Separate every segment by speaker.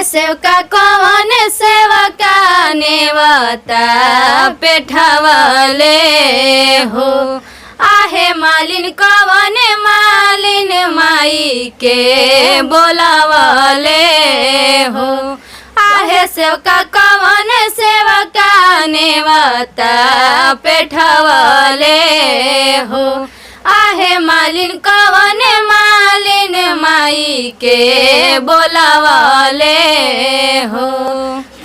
Speaker 1: सेवका कौन सेवका नेवता पेठवले हो। आहे मालिन कौन मालिन माई के बोलावले हो। आहे सेवका कौन सेवका नेवता पेठवले हो। आहे मालिन कौन मालिन माई के बोलावले हो।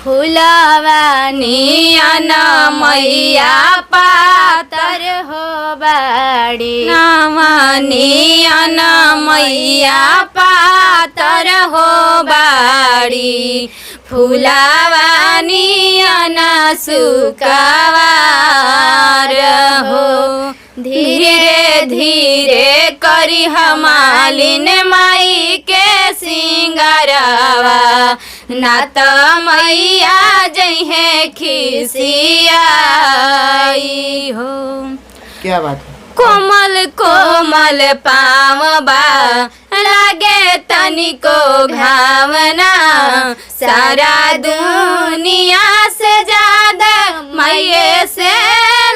Speaker 1: फुलवानी अना मैया पातर हो बाड़ी नामानी अना मैया पातर हो बाड़ी। फुलवानी अना सुकवार हो। धीरे धीरे करी मालिन माई के सिंगारवा नात मैया जइहे खिसियाई हो।
Speaker 2: क्या बात है।
Speaker 1: कोमल कोमल पावबा लागे तनिको घावना। सारा दुनिया से ज्यादा मैये से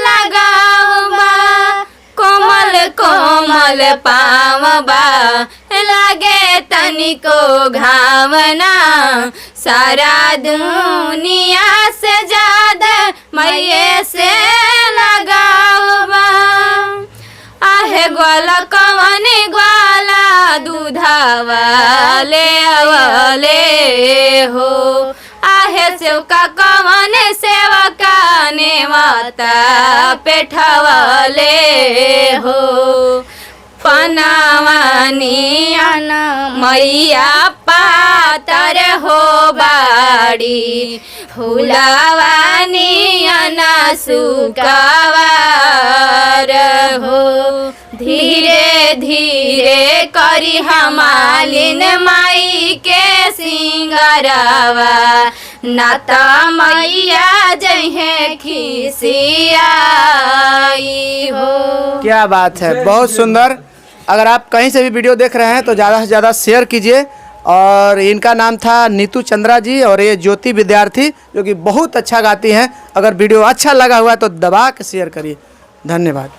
Speaker 1: लगावबा। कोमल कोमल पावबा लागे तनिको घावना। सारा दुनिया से ज्यादा मैये से लगावबा। आहे ग्वाला कौन ग्वाला दूधावा ले आवले हो। आहे सेवका कौन सेवका नेवता पेठवले हो। पनावानी अना मैया पातर हो बाड़ी। फुलवानी अना सुकवार हो। धीरे धीरे करी मालिन माई के सिंगारवा नाता मैया जइहे खिसियाई हो।
Speaker 2: क्या बात है, बहुत सुंदर। अगर आप कहीं से भी वीडियो देख रहे हैं तो ज़्यादा से ज़्यादा शेयर कीजिए। और इनका नाम था नीतू चंद्रा जी और ये ज्योति विद्यार्थी जो कि बहुत अच्छा गाती हैं। अगर वीडियो अच्छा लगा हुआ तो दबा के शेयर करिए। धन्यवाद।